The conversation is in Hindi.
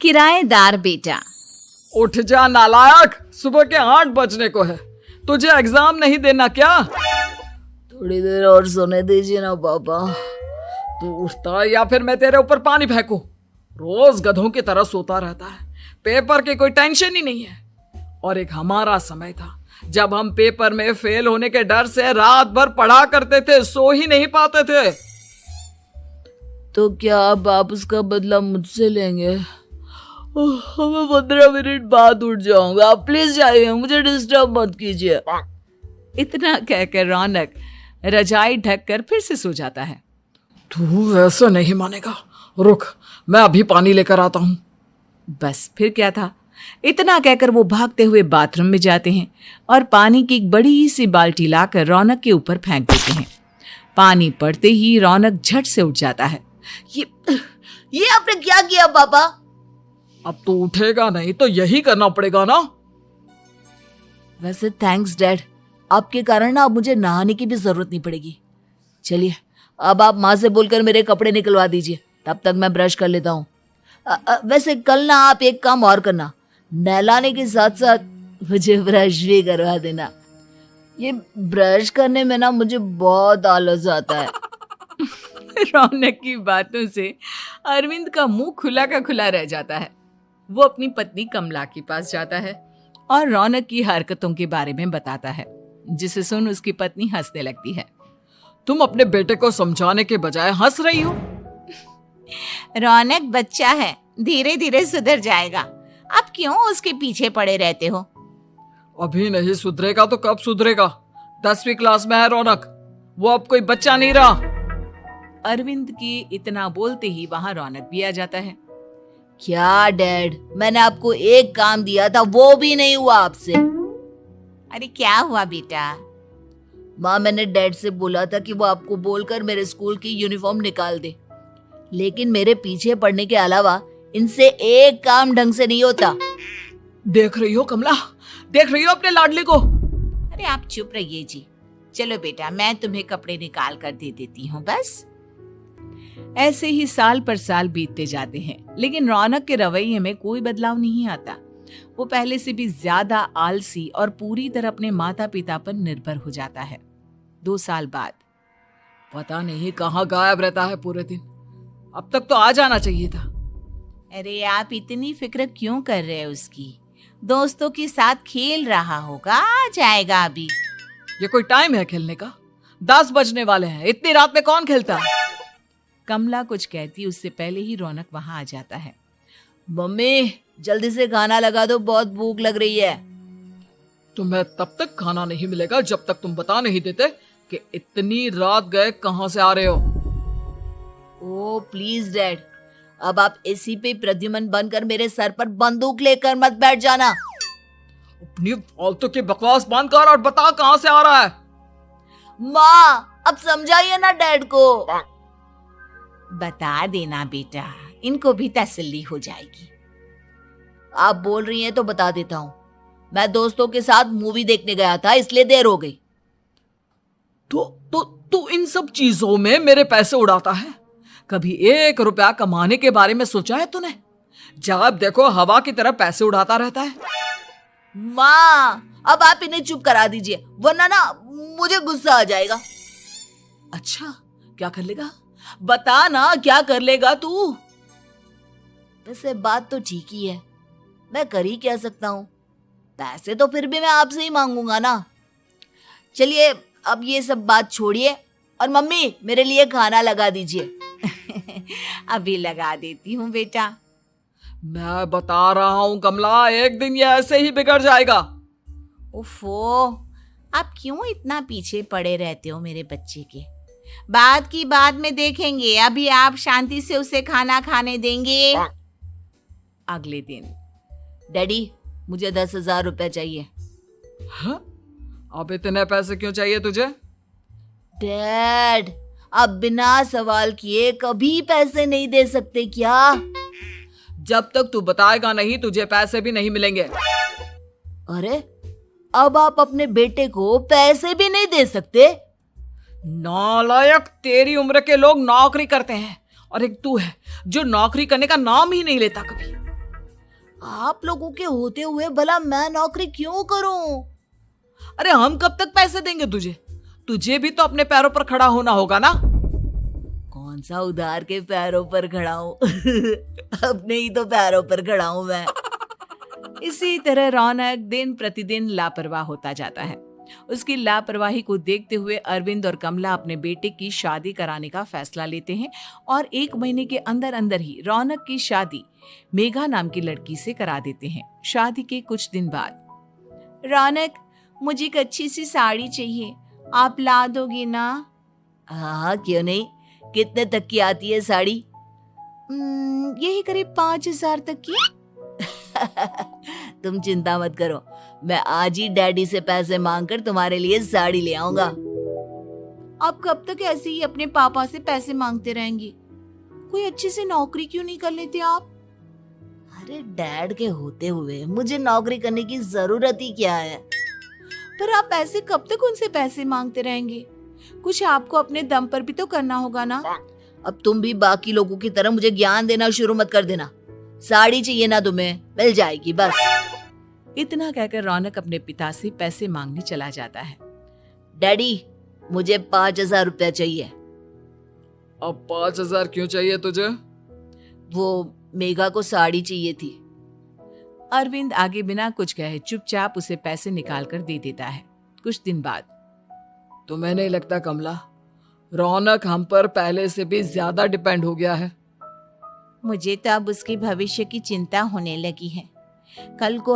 किराएदार बेटा। उठ जा नालायक, सुबह के 8 बजने को है। तुझे एग्जाम नहीं देना क्या? थोड़ी देर और सोने दीजिए ना पापा। तू उठता या फिर मैं तेरे ऊपर पानी फेंकूं? रोज गधों की तरह सोता रहता है, पेपर की कोई टेंशन ही नहीं है। और एक हमारा समय था जब हम पेपर में फेल होने के डर से रात भर पढ़ा करते थे, सो ही नहीं पाते थे। तो क्या अब आप उसका बदला मुझसे लेंगे? मैं 15 मिनट बाद उठ जाऊंगा, आप प्लीज जाइए, मुझे डिस्टर्ब मत कीजिए। इतना कहकर रौनक रजाई ढककर फिर से सो जाता है। तू ऐसा नहीं मानेगा, रुक मैं अभी पानी लेकर आता हूं। बस फिर क्या था, इतना कहकर वो भागते हुए बाथरूम में जाते हैं और पानी की एक बड़ी सी बाल्टी लाकर रौनक के ऊपर फेंक देते हैं। पानी पड़ते ही रौनक झट से उठ जाता है। ये आपने क्या किया पापा? अब तो उठेगा नहीं तो यही करना पड़ेगा ना। वैसे थैंक्स डैड, आपके कारण ना अब मुझे नहाने की भी जरूरत नहीं पड़ेगी। चलिए अब आप माँ से बोलकर मेरे कपड़े निकलवा दीजिए, तब तक मैं ब्रश कर लेता हूँ। वैसे कल ना आप एक काम और करना, नहलाने के साथ साथ मुझे ब्रश भी करवा देना। ये ब्रश करने में ना मुझे बहुत आलस आता है। रौनक की बातों से अरविंद का मुंह खुला का खुला रह जाता है। वो अपनी पत्नी कमला के पास जाता है और रौनक की हरकतों के बारे में बताता है, जिसे सुन उसकी पत्नी हंसने लगती है। तुम अपने बेटे को समझाने के बजाय हंस रही हो। रौनक बच्चा है, धीरे धीरे सुधर जाएगा, आप क्यों उसके पीछे पड़े रहते हो? अभी नहीं सुधरेगा तो कब सुधरेगा? 10वीं क्लास में है रौनक, वो अब कोई बच्चा नहीं रहा। अरविंद की इतना बोलते ही वहां रौनक भी आ जाता है। क्या डैड, मैंने आपको एक काम दिया था, वो भी नहीं हुआ आपसे। अरे क्या हुआ बेटा? माँ, मैंने डैड से बोला था कि वो आपको बोलकर मेरे स्कूल की यूनिफॉर्म निकाल दे, लेकिन मेरे पीछे पड़ने के अलावा इनसे एक काम ढंग से नहीं होता। देख रही हो कमला, देख रही हो अपने लाडले को? अरे आप चुप रहिए जी। चलो बेटा, मैं तुम्हें कपड़े निकाल कर दे देती हूँ। बस ऐसे ही साल पर साल बीतते जाते हैं, लेकिन रौनक के रवैये में कोई बदलाव नहीं आता। वो पहले से भी ज्यादा आलसी और पूरी तरह अपने माता पिता पर निर्भर हो जाता है। 2 साल बाद पता नहीं कहाँ गायब रहता है पूरे दिन, अब तक तो आ जाना चाहिए था। अरे आप इतनी फिक्र क्यों कर रहे हैं उसकी? दोस्तों के साथ खेल रहा होगा, आ जाएगा अभी। ये कोई टाइम है खेलने का? 10 बजने वाले हैं, इतनी रात में कौन खेलता है? कमला कुछ कहती उससे पहले ही रौनक वहां आ जाता है। मम्मी जल्दी से खाना लगा दो, बहुत भूख लग रही है। तुम्हें तब तक खाना नहीं मिलेगा जब तक तुम बता नहीं देते कि इतनी रात गए कहां से आ रहे हो। ओ प्लीज डैड, अब आप एसी पे प्रद्युमन बनकर मेरे सर पर बंदूक लेकर मत बैठ जाना। अपनी फालतू की बकवास बंद कर और बता कहां से आ रहा है। माँ अब समझाइए ना डैड को। बता देना बेटा, इनको भी तसल्ली हो जाएगी। आप बोल रही हैं तो बता देता हूँ, मैं दोस्तों के साथ मूवी देखने गया था, इसलिए देर हो गई। तो इन सब चीजों में मेरे पैसे उड़ाता है। कभी 1 रुपया कमाने के बारे में सोचा है तूने? जब देखो हवा की तरह पैसे उड़ाता रहता है। माँ अब आप इन्हें चुप करा दीजिए, वरना ना मुझे गुस्सा आ जाएगा। अच्छा क्या कर लेगा? बता ना क्या कर लेगा तू? वैसे बात तो ठीक ही है, मैं कर ही क्या सकता हूँ। पैसे तो फिर भी मैं आपसे ही मांगूंगा ना। चलिए अब ये सब बात छोड़िए और मम्मी मेरे लिए खाना लगा दीजिए। अभी लगा देती हूँ बेटा। मैं बता रहा हूँ कमला, एक दिन ये ऐसे ही बिगड़ जाएगा। ओफो, आप क्यों इतना पीछे पड़े रहते हो मेरे बच्चे के? बात की बाद में देखेंगे, अभी आप शांति से उसे खाना खाने देंगे। अगले दिन डैडी मुझे 10,000 रुपए चाहिए। हाँ? अब इतने पैसे क्यों चाहिए तुझे? डैड आप बिना सवाल किए कभी पैसे नहीं दे सकते क्या? जब तक तू बताएगा नहीं तुझे पैसे भी नहीं मिलेंगे। अरे अब आप अपने बेटे को पैसे भी नहीं दे सकते? नालायक, तेरी उम्र के लोग नौकरी करते हैं और एक तू है जो नौकरी करने का नाम ही नहीं लेता कभी। आप लोगों के होते हुए भला मैं नौकरी क्यों करूं? अरे हम कब तक पैसे देंगे तुझे? तुझे भी तो अपने पैरों पर खड़ा होना होगा ना। कौन सा उधार के पैरों पर खड़ा हूं? अपने ही तो पैरों पर खड़ा हूं मैं। इसी तरह रौनक दिन प्रतिदिन लापरवाह होता जाता है। उसकी लापरवाही को देखते हुए अरविंद और कमला अपने बेटे की शादी कराने का फैसला लेते हैं और 1 महीने के अंदर अंदर ही रौनक की शादी मेघा नाम की लड़की से करा देते हैं। शादी के कुछ दिन बाद, रौनक, मुझे एक अच्छी सी साड़ी चाहिए, आप ला दोगे ना? हाँ, क्यों नहीं। कितने तक की आती है साड़ी? यही करीब 5,000 तक की। तुम चिंता मत करो, मैं आज ही डैडी से पैसे मांगकर तुम्हारे लिए साड़ी ले आऊंगा। आप कब तक ऐसे ही अपने पापा से पैसे मांगते रहेंगी? कोई अच्छी सी नौकरी क्यों नहीं कर लेते आप? अरे डैड के होते हुए मुझे नौकरी करने की जरूरत ही क्या है? पर आप ऐसे कब तक उनसे पैसे मांगते रहेंगे? कुछ आपको अपने दम पर भी तो करना होगा ना। अब तुम भी बाकी लोगों की तरह मुझे ज्ञान देना शुरू मत कर देना। साड़ी चाहिए ना तुम्हें, मिल जाएगी बस। इतना कहकर रौनक अपने पिता से पैसे मांगने चला जाता है। डैडी, मुझे 5,000 रुपया चाहिए। अब 5,000 क्यों चाहिए तुझे? वो मेघा को साड़ी चाहिए थी। अरविंद आगे बिना कुछ कहे चुपचाप उसे पैसे निकाल कर दे देता है। कुछ दिन बाद, तुम्हें नहीं लगता कमला, रौनक हम पर पहले से भी ज्यादा डिपेंड हो गया है? मुझे तो अब उसके भविष्य की चिंता होने लगी है। कल को